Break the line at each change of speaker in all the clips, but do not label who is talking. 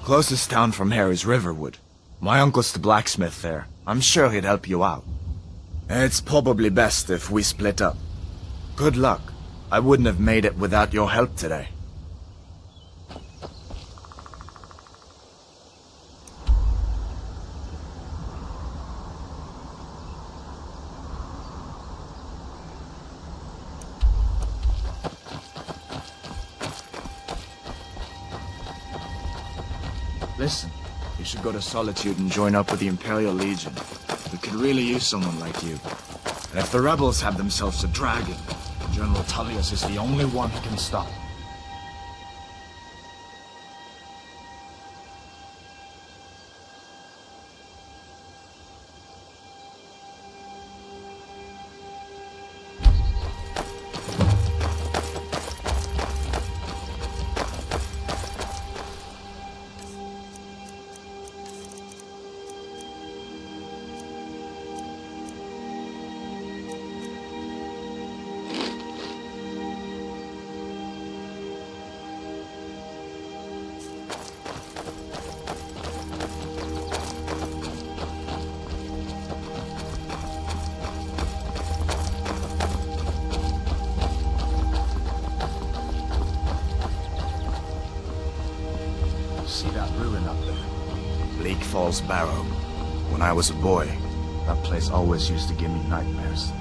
Closest town from here is Riverwood. My uncle's the blacksmith there. I'm sure he'd help you out. It's probably best if we split up. Good luck. I wouldn't have made it without your help today. Listen, you should go to Solitude and join up with the Imperial Legion. We could really use someone like you. And if the rebels have themselves a dragon, General Tullius is the only one who can stop. See that ruin up there? Bleak Falls Barrow. When I was a boy, that place always used to give me nightmares.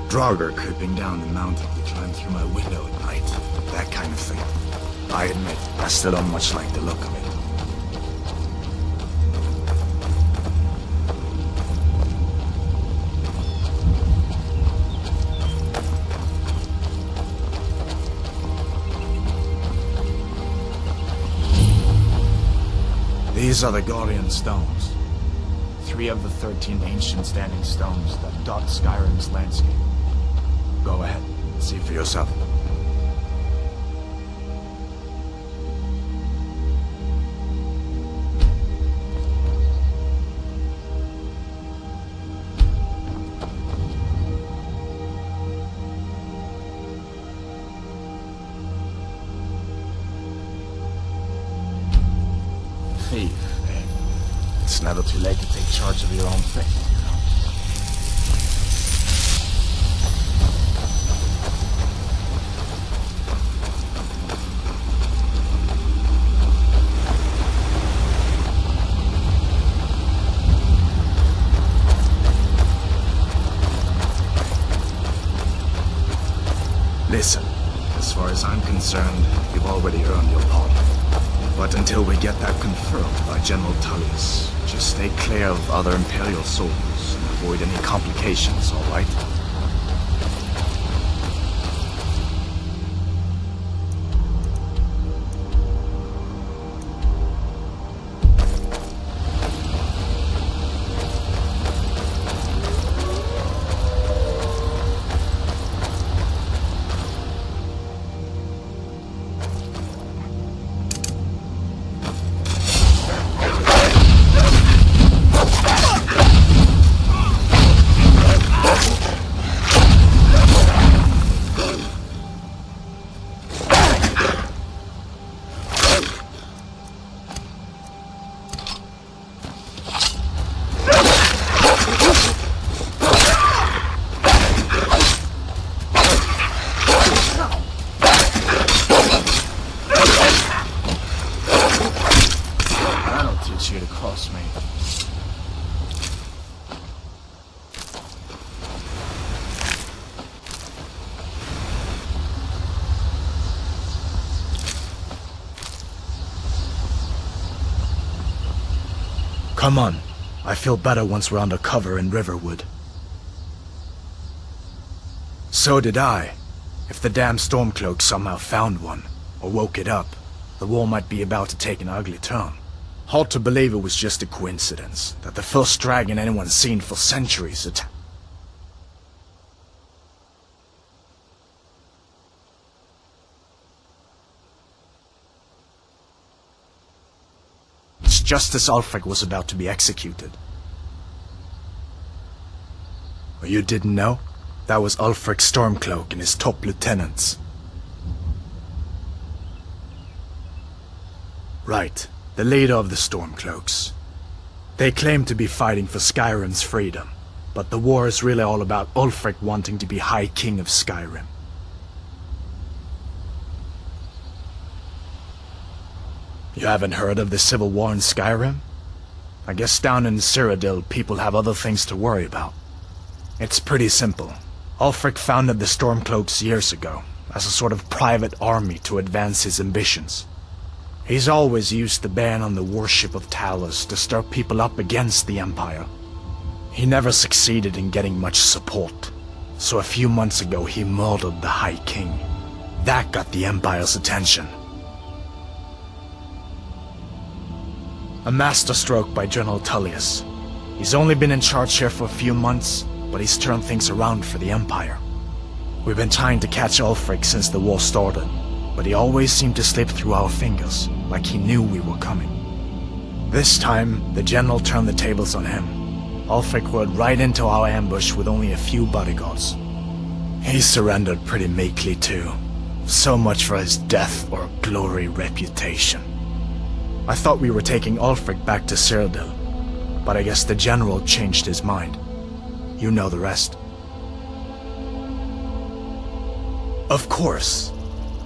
Draugr creeping down the mountain to climb through my window at night. That kind of thing. I admit, I still don't much like the look of it. These are the Gorian stones. 3 of the 13 ancient standing stones that dot Skyrim's landscape. Go ahead, see for yourself. Thief, eh? It's never too late to take charge of your own fate, you know. Listen, as far as I'm concerned, you've already earned your pardon. But until we get that confirmed by General Tullius, just stay clear of other Imperial soldiers and avoid any complications, all right? Come on. I feel better once we're under cover in Riverwood. So did I. If the damn Stormcloak somehow found one, or woke it up, the war might be about to take an ugly turn. Hard to believe it was just a coincidence, that the first dragon anyone's seen for centuries just as Ulfric was about to be executed. Or you didn't know? That was Ulfric's Stormcloak and his top lieutenants. Right. the leader of the Stormcloaks. They claim to be fighting for Skyrim's freedom, but the war is really all about Ulfric wanting to be High King of Skyrim. You haven't heard of the civil war in Skyrim? I guess down in Cyrodiil people have other things to worry about. It's pretty simple. Ulfric founded the Stormcloaks years ago, as a sort of private army to advance his ambitions. He's always used the ban on the worship of Talos to stir people up against the Empire. He never succeeded in getting much support, so a few months ago he murdered the High King. That got the Empire's attention. A masterstroke by General Tullius. He's only been in charge here for a few months, but he's turned things around for the Empire. We've been trying to catch Ulfric since the war started, but he always seemed to slip through our fingers, like he knew we were coming. This time, the General turned the tables on him. Ulfric rode right into our ambush with only a few bodyguards. He surrendered pretty meekly too. So much for his death or glory reputation. I thought we were taking Ulfric back to Cyrodiil, but I guess the General changed his mind. You know the rest. Of course.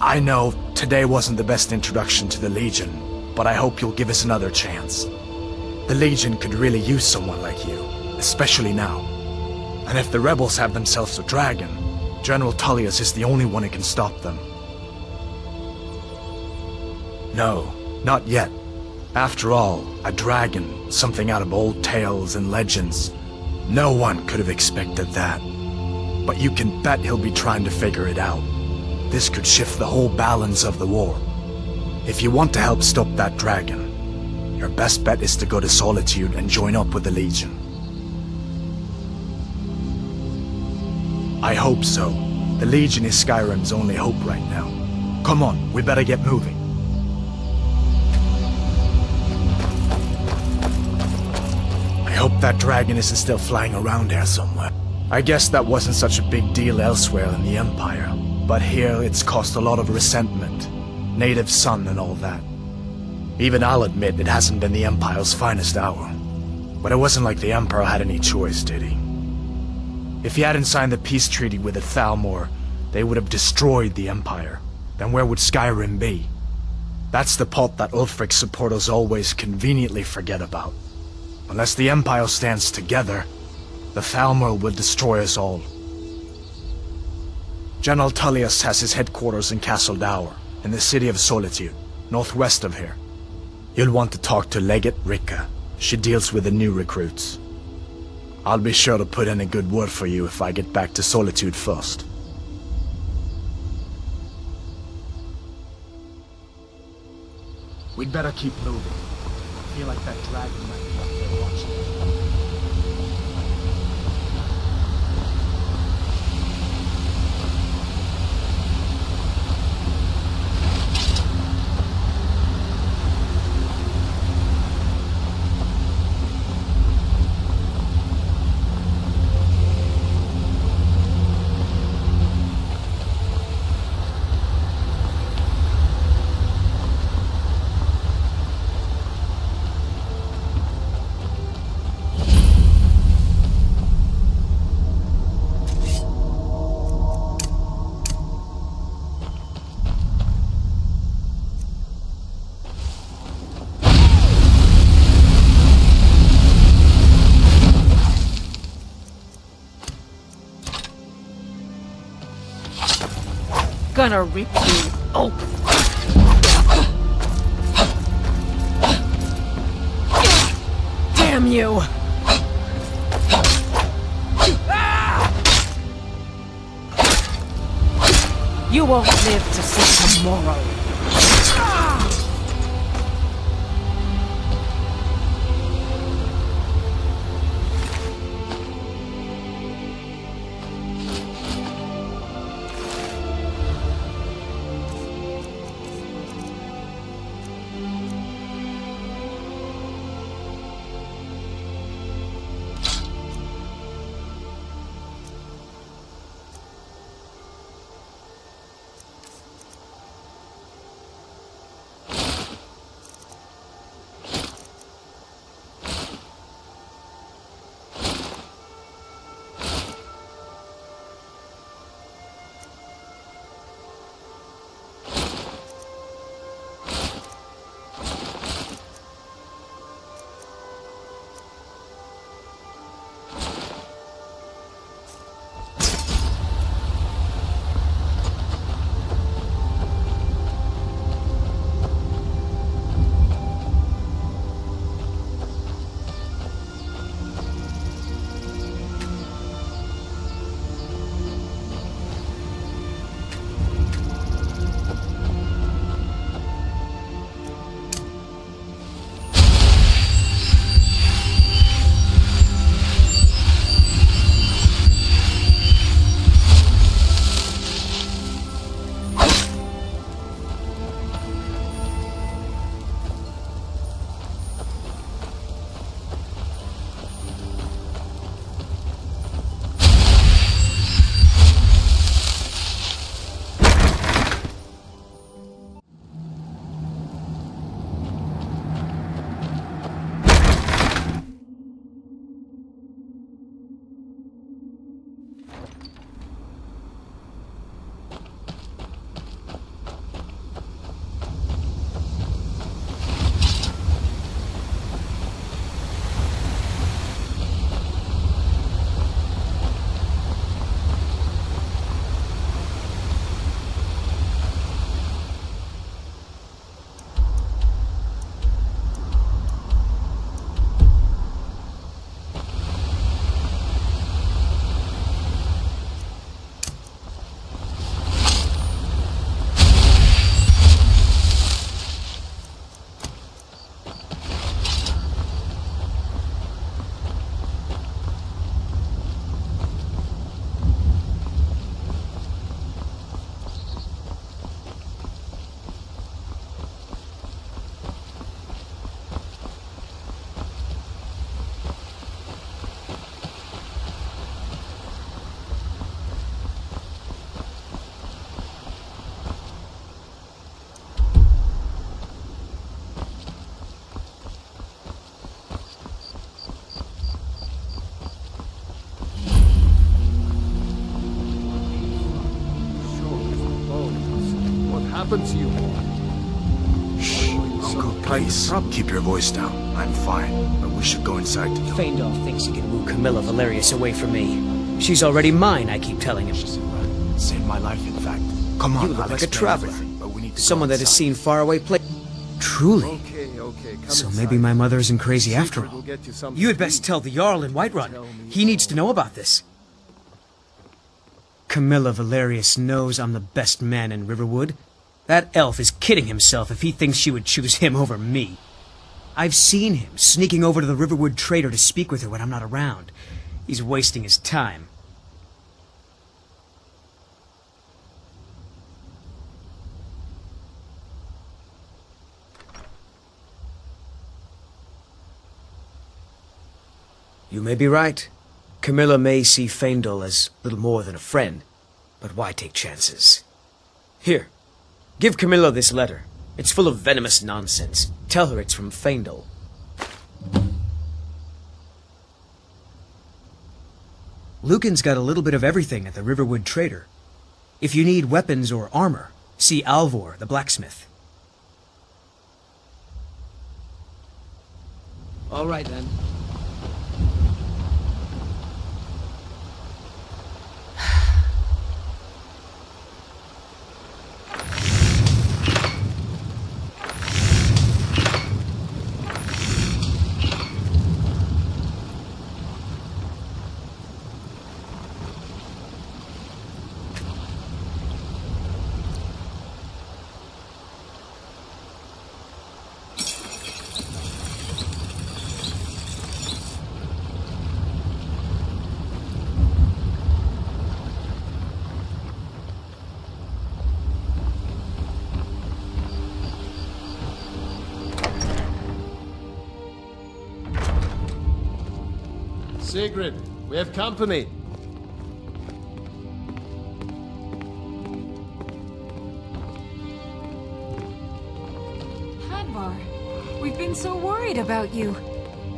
I know today wasn't the best introduction to the Legion, but I hope you'll give us another chance. The Legion could really use someone like you, especially now. And if the rebels have themselves a dragon, General Tullius is the only one who can stop them. No, not yet. After all, a dragon, something out of old tales and legends. No one could have expected that. But you can bet he'll be trying to figure it out. This could shift the whole balance of the war. If you want to help stop that dragon, your best bet is to go to Solitude and join up with the Legion. I hope so. The Legion is Skyrim's only hope right now. Come on, we better get moving. I hope that dragon isn't still flying around here somewhere. I guess that wasn't such a big deal elsewhere in the Empire, but here it's caused a lot of resentment. Native son and all that. Even I'll admit it hasn't been the Empire's finest hour. But it wasn't like the Emperor had any choice, did he? If he hadn't signed the peace treaty with the Thalmor, they would have destroyed the Empire. Then where would Skyrim be? That's the part that Ulfric's supporters always conveniently forget about. Unless the Empire stands together, the Thalmor will destroy us all. General Tullius has his headquarters in Castle Dower, in the city of Solitude, northwest of here. You'll want to talk to Legate Ricka. She deals with the new recruits. I'll be sure to put in a good word for you if I get back to Solitude first. We'd better keep moving. I feel like that dragon might be up there watching us.
Gonna rip you open. Damn you! You won't live to see tomorrow.
happened to you?
Shh, Uncle, please, keep your voice down. I'm fine, but we should go inside to talk.
Feindal thinks he can woo Camilla Valerius away from me. She's already mine, I keep telling him.
Saved my life, in fact. Come on,
You look
I'll
like a
explain
traveler.
everything, but we need to go
Someone that has
inside.
seen faraway places. Truly?
Okay, come
So
inside.
maybe my mother isn't crazy after
Sigrid will
all.
get you something
You had
to
best
eat.
tell the Jarl in Whiterun. He needs to know about this. Camilla Valerius knows I'm the best man in Riverwood. That elf is kidding himself if he thinks she would choose him over me. I've seen him sneaking over to the Riverwood trader to speak with her when I'm not around. He's wasting his time. You may be right. Camilla may see Feindal as little more than a friend, but why take chances? Here, give Camilla this letter. It's full of venomous nonsense. Tell her it's from Feindal. Lucan's got a little bit of everything at the Riverwood trader. If you need weapons or armor, see Alvor, the blacksmith.
All right, then.
Sigrid, we have company.
Hadvar, we've been so worried about you.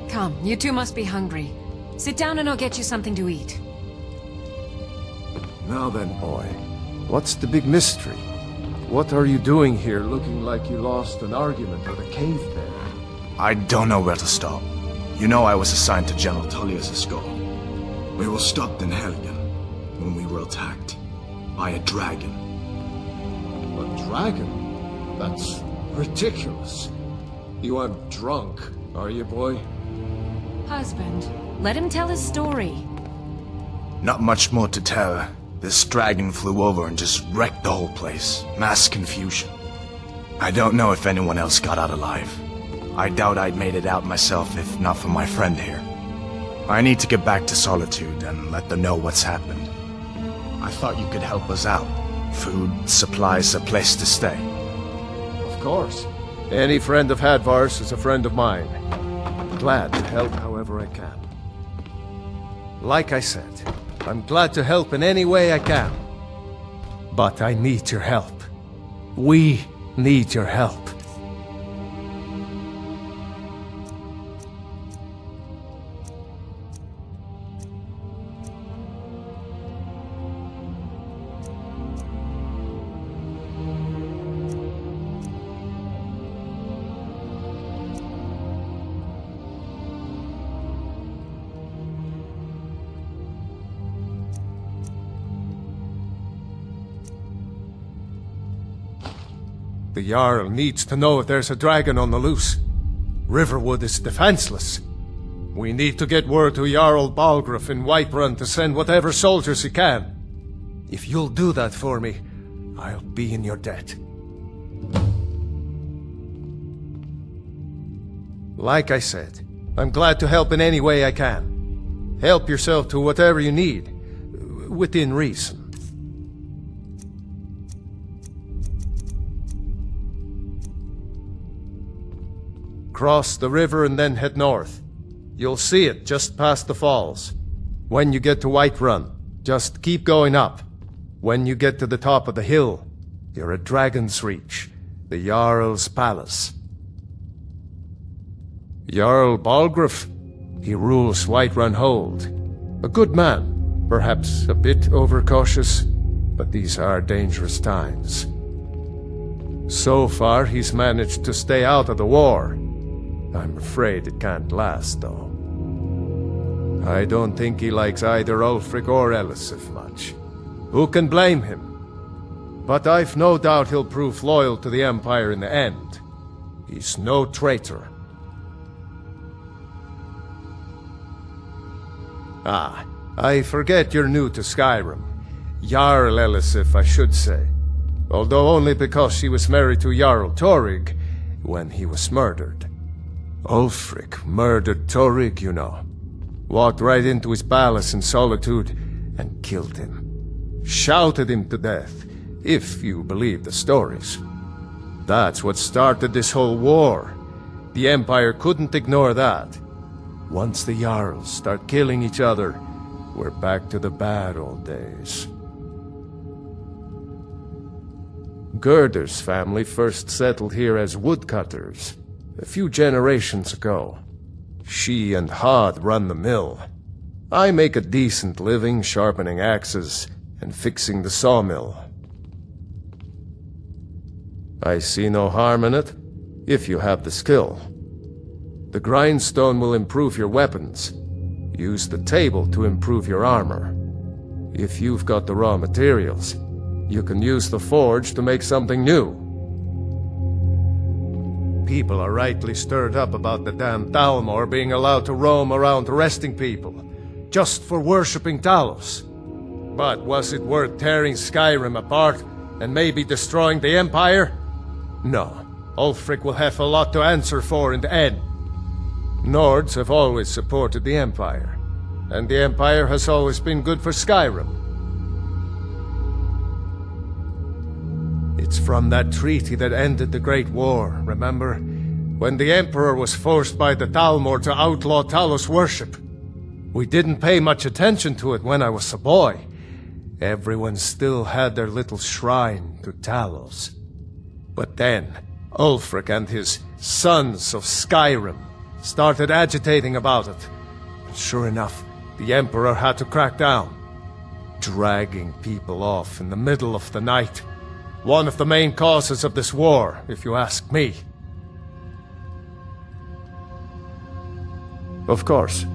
Come, you two must be hungry. Sit down and I'll get you something to eat.
Now then, boy, what's the big mystery? What are you doing here looking like you lost an argument with a cave bear?
I don't know where to start. You know I was assigned to General Tullius' skull. We were stopped in Helgen when we were attacked by a dragon.
A dragon? That's ridiculous. You aren't drunk, are you, boy?
Husband, let him tell his story.
Not much more to tell. This dragon flew over and just wrecked the whole place. Mass confusion. I don't know if anyone else got out alive. I doubt I'd made it out myself if not for my friend here. I need to get back to Solitude and let them know what's happened. I thought you could help us out. Food, supplies, a place to stay.
Of course. Any friend of Hadvar's is a friend of mine. Glad to help however I can. Like I said, I'm glad to help in any way I can. But I need your help. We need your help. The Jarl needs to know if there's a dragon on the loose. Riverwood is defenseless. We need to get word to Jarl Balgruuf in Whiterun to send whatever soldiers he can. If you'll do that for me, I'll be in your debt. Like I said, I'm glad to help in any way I can. Help yourself to whatever you need, within reason. Cross the river and then head north. You'll see it just past the falls. When you get to Whiterun, just keep going up. When you get to the top of the hill, you're at Dragon's Reach, the Jarl's palace. Jarl Balgruuf, he rules Whiterun Hold. A good man, perhaps a bit overcautious, but these are dangerous times. So far, he's managed to stay out of the war. I'm afraid it can't last, though. I don't think he likes either Ulfric or Elisif much. Who can blame him? But I've no doubt he'll prove loyal to the Empire in the end. He's no traitor. Ah, I forget you're new to Skyrim. Jarl Elisif, I should say. Although only because she was married to Jarl Torrig when he was murdered. Ulfric murdered Torrig, you know. Walked right into his palace in Solitude and killed him. Shouted him to death, if you believe the stories. That's what started this whole war. The Empire couldn't ignore that. Once the Jarls start killing each other, we're back to the bad old days. Gerder's family first settled here as woodcutters, a few generations ago. She and Had run the mill. I make a decent living sharpening axes and fixing the sawmill. I see no harm in it, if you have the skill. The grindstone will improve your weapons. Use the table to improve your armor. If you've got the raw materials, you can use the forge to make something new. People are rightly stirred up about the damn Dalmor being allowed to roam around arresting people, just for worshipping Talos. But was it worth tearing Skyrim apart and maybe destroying the Empire? No. Ulfric will have a lot to answer for in the end. Nords have always supported the Empire, and the Empire has always been good for Skyrim. It's from that treaty that ended the Great War, remember? When the Emperor was forced by the Dalmor to outlaw Talos worship. We didn't pay much attention to it when I was a boy. Everyone still had their little shrine to Talos. But then, Ulfric and his Sons of Skyrim started agitating about it. And sure enough, the Emperor had to crack down. Dragging people off in the middle of the night. One of the main causes of this war, if you ask me. Of course.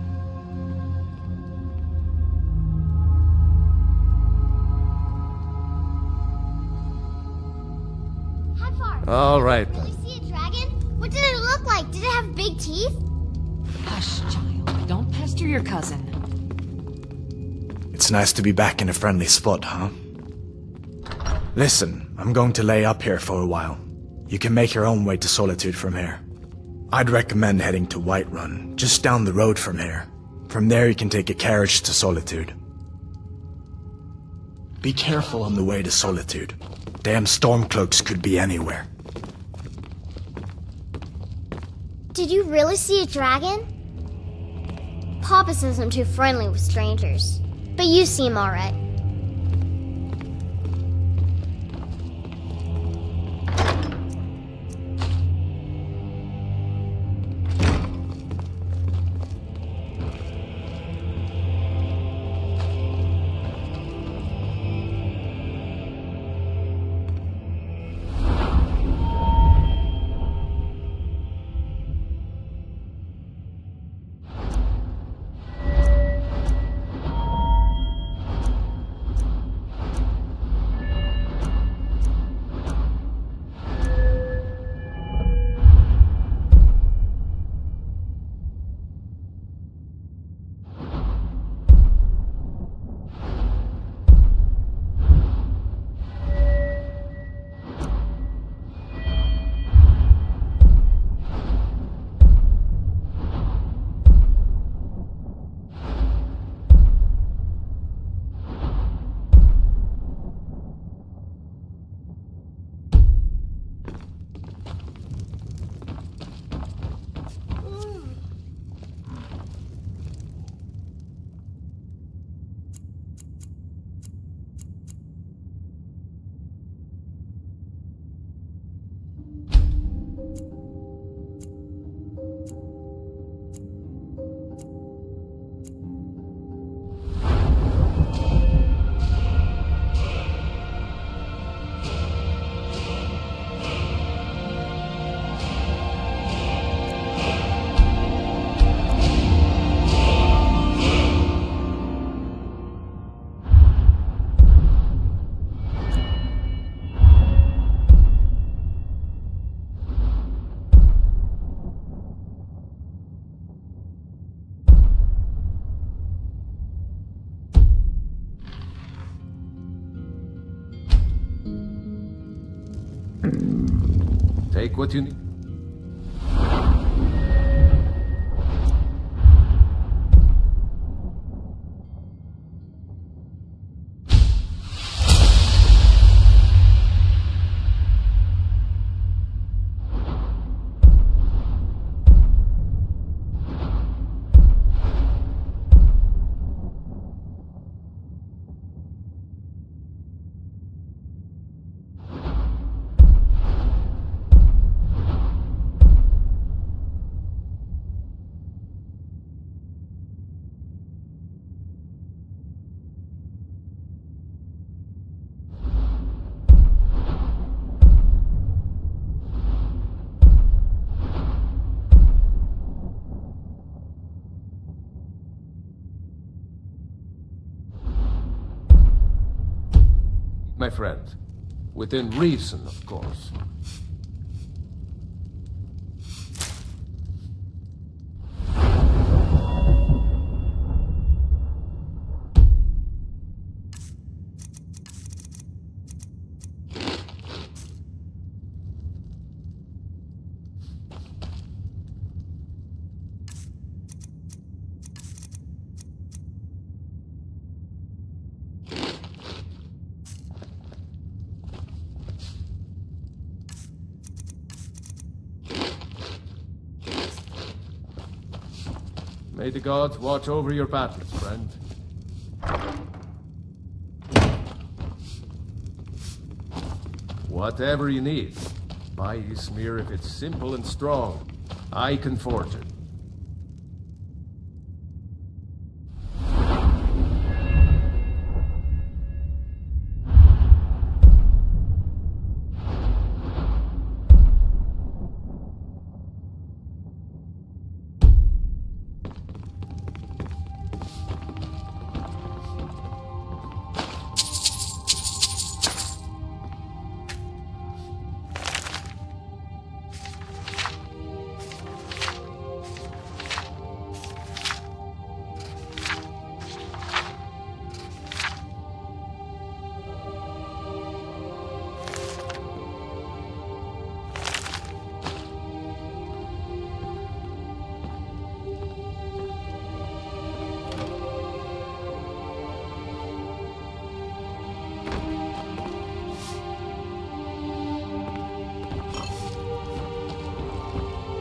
Hadvar,
All right.
did you see a dragon? What did it look like? Did it have big teeth?
Hush, child. Don't pester your cousin.
It's nice to be back in a friendly spot, huh? Listen, I'm going to lay up here for a while. You can make your own way to Solitude from here. I'd recommend heading to Whiterun, just down the road from here. From there you can take a carriage to Solitude. Be careful on the way to Solitude. Damn stormcloaks could be anywhere.
Did you really see a dragon? Papa says I'm too friendly with strangers. But you seem alright.
Take what you need. My friend, within reason, of course. May the gods watch over your battles, friend. Whatever you need, buy Ysmir if it's simple and strong. I can forge it.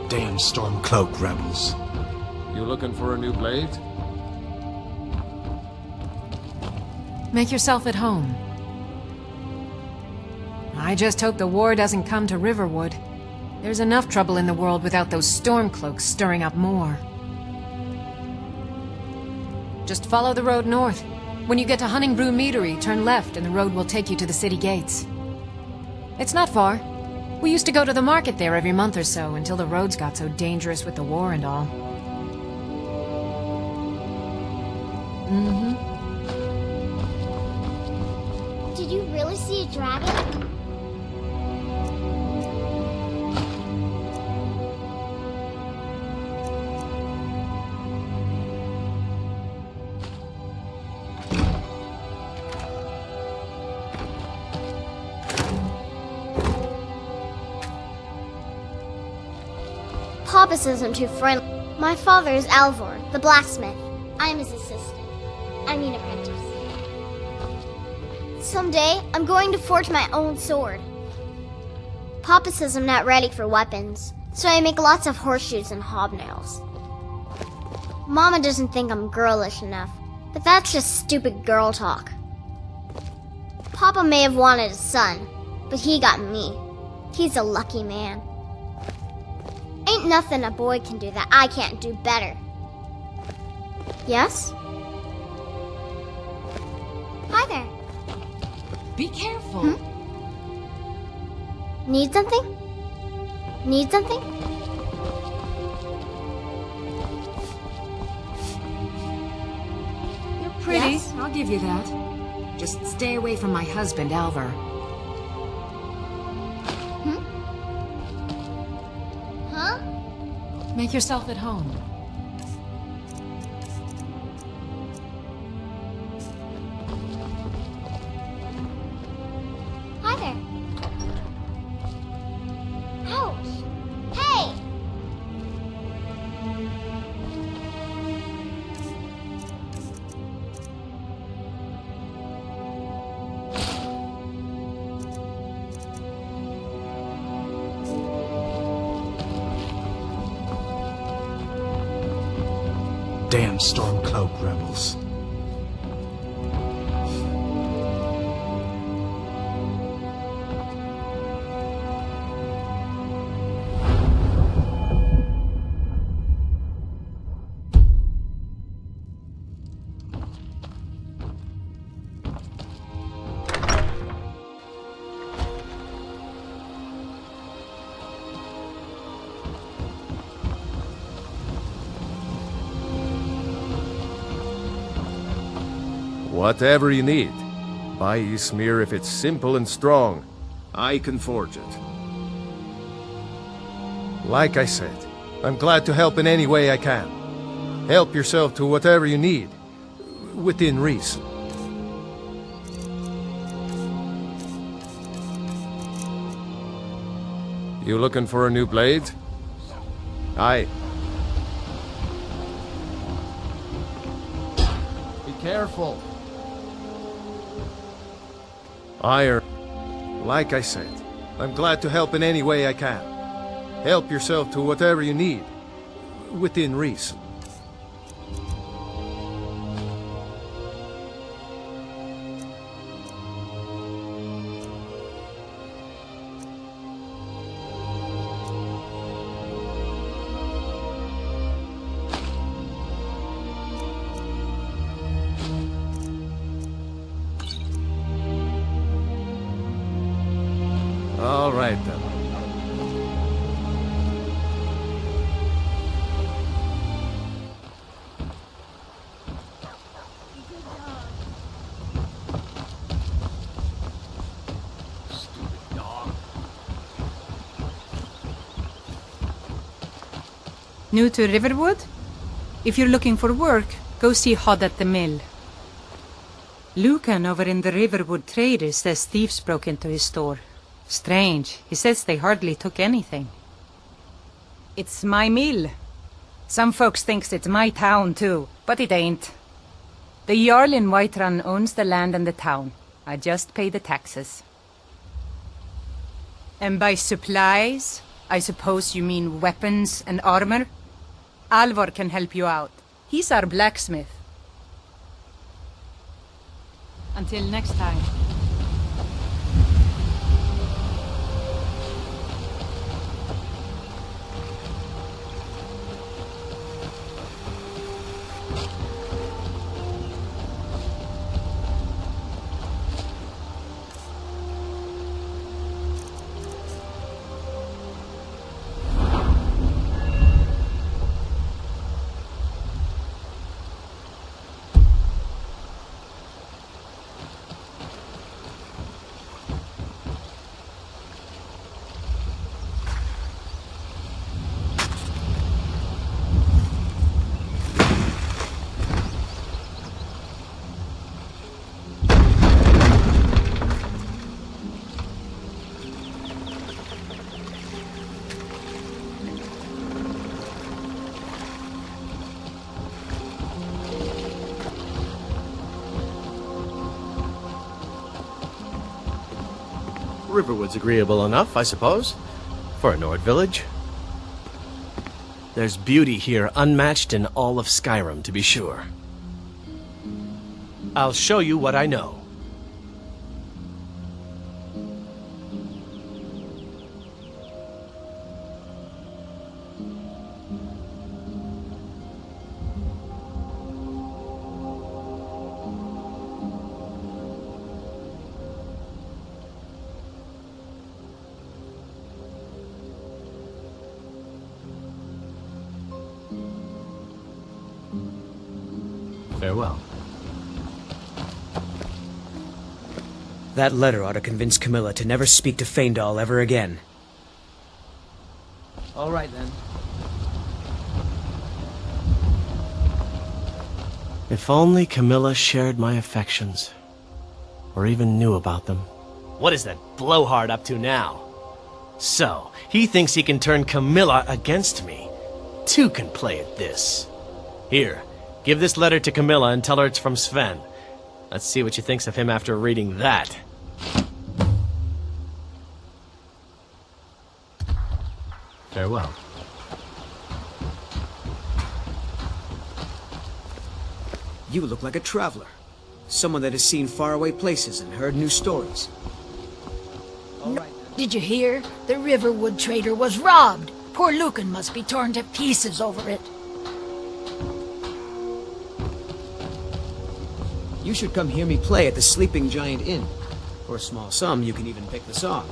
Damn Stormcloak rebels.
You looking for a new blade?
Make yourself at home. I just hope the war doesn't come to Riverwood. There's enough trouble in the world without those Stormcloaks stirring up more. Just follow the road north. When you get to Honningbrew Meadery, turn left and the road will take you to the city gates. It's not far. We used to go to the market there every month or so until the roads got so dangerous with the war and all.
Did you really see a dragon? Papa says I'm too friendly. My father is Alvor, the blacksmith. I'm his assistant. I mean apprentice. Someday, I'm going to forge my own sword. Papa says I'm not ready for weapons, so I make lots of horseshoes and hobnails. Mama doesn't think I'm girlish enough, but that's just stupid girl talk. Papa may have wanted a son, but he got me. He's a lucky man. Ain't nothing a boy can do that I can't do better. Yes? Hi there.
Be careful.
Need something? Need something?
You're pretty.
Yes?
I'll give you that. Just stay away from my husband, Alvor.
Huh?
Make yourself at home.
Hi there. Ow!
Damn Stormcloak rebels.
Whatever you need. Buy Ysmir if it's simple and strong. I can forge it. Like I said, I'm glad to help in any way I can. Help yourself to whatever you need, within reason. You looking for a new blade? Aye. Be careful. Iron. Like I said, I'm glad to help in any way I can. Help yourself to whatever you need, within reason. All right, then.
New to Riverwood? If you're looking for work, go see Hod at the mill. Lucan over in the Riverwood Traders says thieves broke into his store. Strange. He says they hardly took anything. It's my mill. Some folks thinks it's my town too, but it ain't. The Jarl in Whiterun owns the land and the town. I just pay the taxes. And by supplies, I suppose you mean weapons and armor? Alvor can help you out. He's our blacksmith. Until next time.
Riverwood's agreeable enough, I suppose, for a Nord village. There's beauty here unmatched in all of Skyrim, to be sure. I'll show you what I know. Farewell.
That letter ought to convince Camilla to never speak to Feindal ever again.
All right, then. If only Camilla shared my affections, or even knew about them. What is that blowhard up to now? So, he thinks he can turn Camilla against me. Two can play at this. Here, give this letter to Camilla and tell her it's from Sven. Let's see what she thinks of him after reading that. Farewell.
You look like a traveler. Someone that has seen faraway places and heard new stories.
Did you hear? The Riverwood trader was robbed. Poor Lucan must be torn to pieces over it.
You should come hear me play at the Sleeping Giant Inn. For a small sum, you can even pick the song.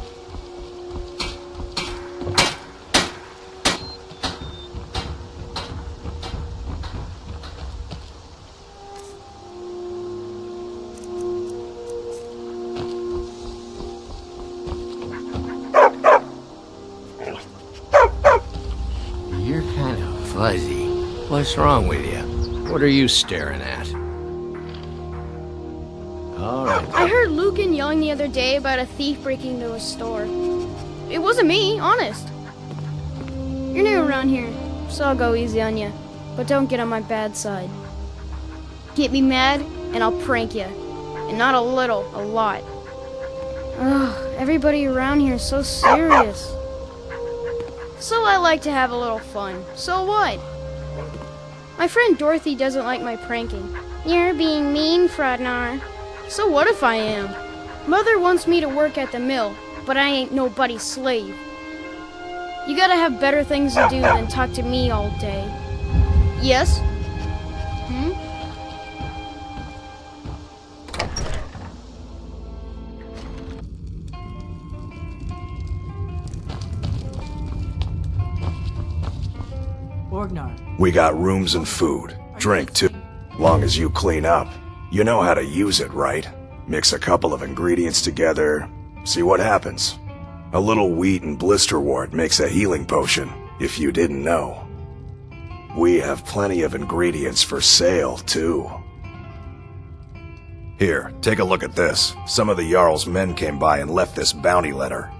You're kind of fuzzy. What's wrong with you? What are you staring at? All right.
I heard Lucan yelling the other day about a thief breaking into a store. It wasn't me, honest. You're new around here, so I'll go easy on you. But don't get on my bad side. Get me mad, and I'll prank you. And not a little, a lot. Ugh, everybody around here is so serious. So I like to have a little fun. So what? My friend Dorothy doesn't like my pranking. You're being mean, Frodnar. So what if I am? Mother wants me to work at the mill, but I ain't nobody's slave. You gotta have better things to do than talk to me all day. Yes? Hmm?
We got rooms and food. Drink, too. Long as you clean up. You know how to use it, right? Mix a couple of ingredients together, see what happens. A little wheat and blisterwort makes a healing potion, if you didn't know. We have plenty of ingredients for sale, too. Here, take a look at this. Some of the Jarl's men came by and left this bounty letter.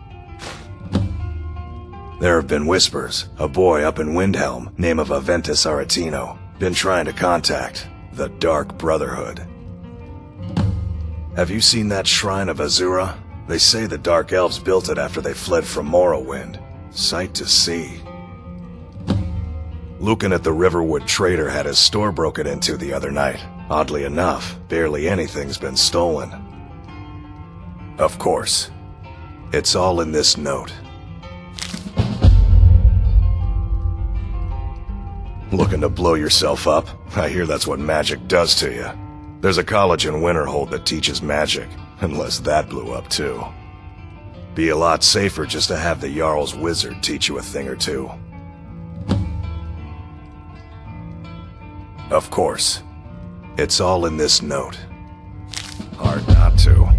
There have been whispers. A boy up in Windhelm, name of Aventus Aretino, been trying to contact the Dark Brotherhood. Have you seen that shrine of Azura? They say the Dark Elves built it after they fled from Morrowind. Sight to see. Lucan at the Riverwood trader had his store broken into the other night. Oddly enough, barely anything's been stolen. Of course. It's all in this note. Looking to blow yourself up? I hear that's what magic does to you. There's a college in Winterhold that teaches magic, unless that blew up too. Be a lot safer just to have the Jarl's wizard teach you a thing or two. Of course. It's all in this note. Hard not to.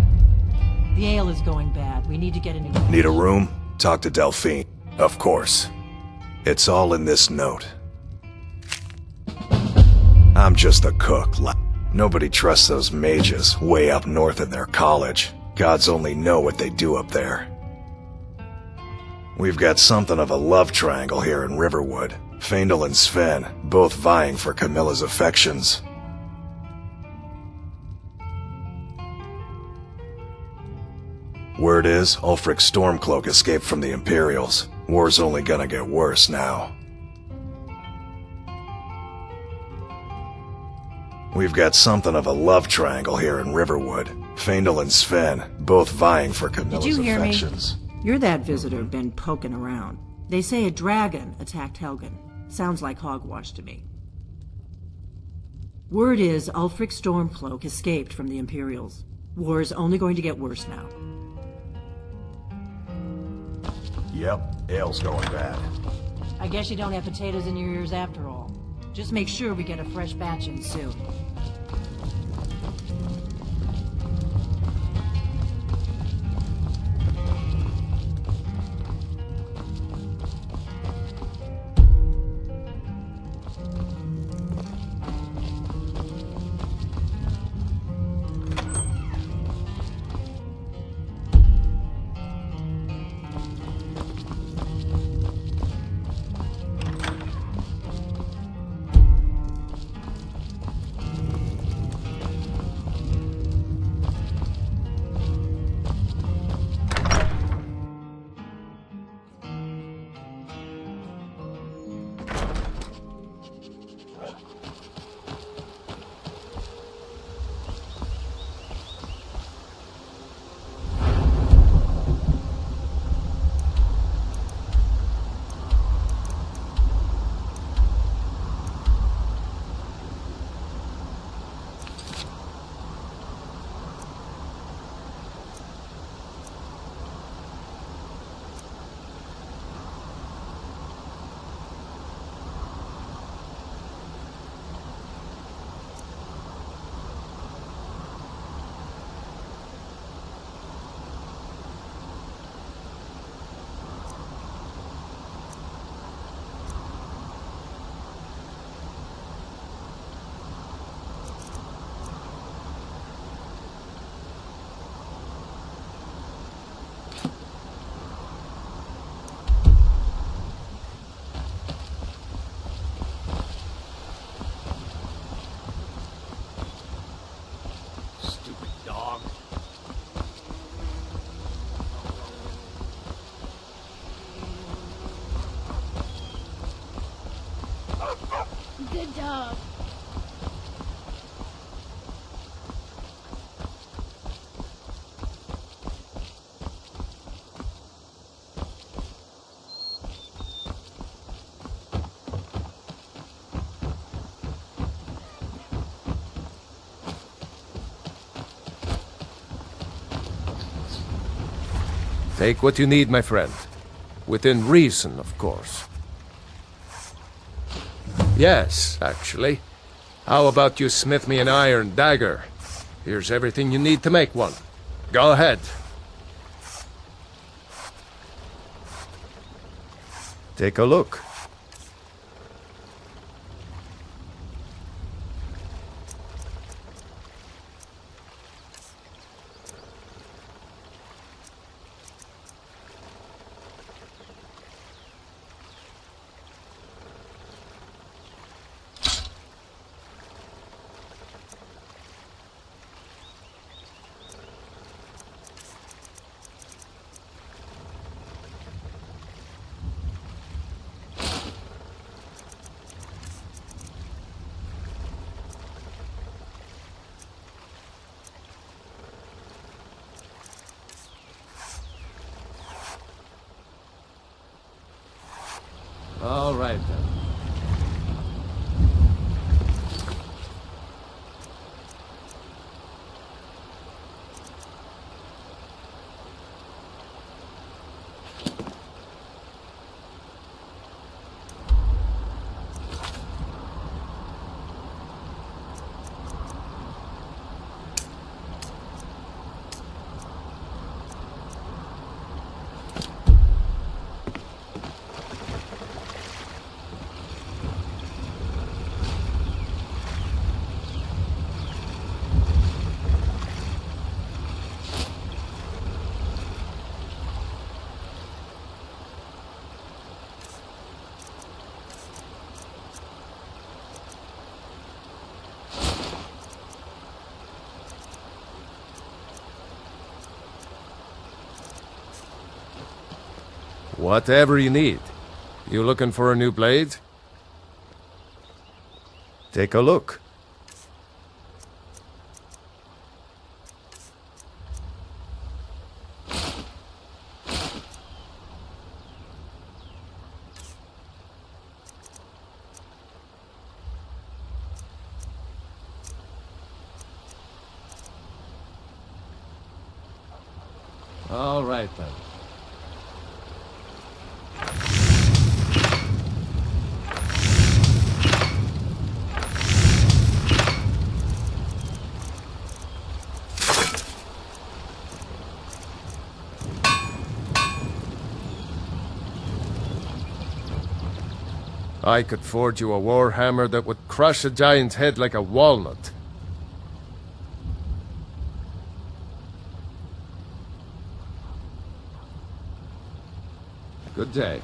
The ale is going bad. We need to get a new...
Need a room? Talk to Delphine. Of course. It's all in this note. I'm just a cook. Nobody trusts those mages way up north in their college. Gods only know what they do up there. We've got something of a love triangle here in Riverwood. Faendal and Sven, both vying for Camilla's affections. Word is, Ulfric Stormcloak escaped from the Imperials. War's only gonna get worse now. We've got something of a love triangle here in Riverwood. Faendal and Sven, both vying for Camilla's
Did you hear
affections.
me? You're that visitor been poking around. They say a dragon attacked Helgen. Sounds like hogwash to me. Word is Ulfric Stormcloak escaped from the Imperials. War's only going to get worse now.
Yep, ale's going bad.
I guess you don't have potatoes in your ears after all. Just make sure we get a fresh batch in soon.
Take what you need, my friend. Within reason, of course. Yes, actually. How about you smith me an iron dagger? Here's everything you need to make one. Go ahead. Take a look. All right, then. Whatever you need. You looking for a new blade? Take a look. All right, then. I could forge you a warhammer that would crush a giant's head like a walnut. Good day.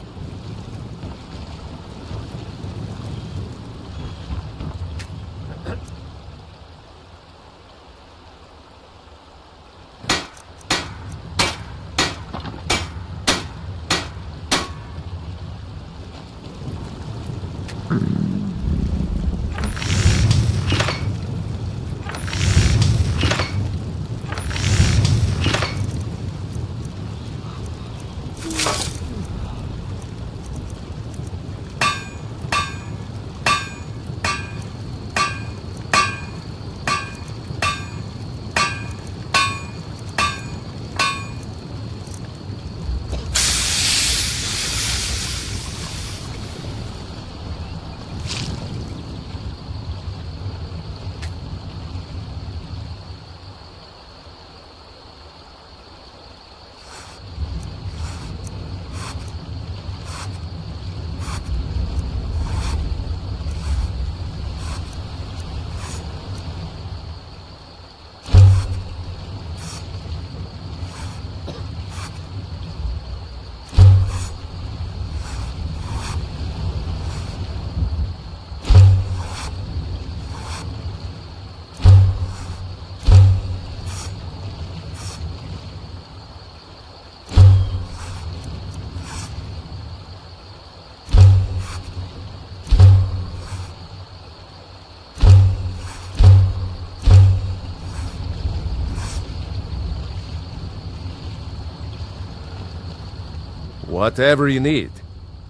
Whatever you need.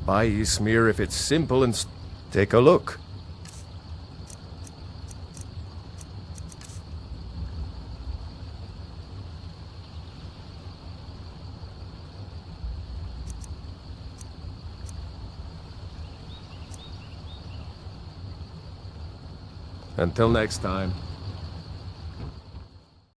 Buy Ysmir if it's simple and take a look. Until next time.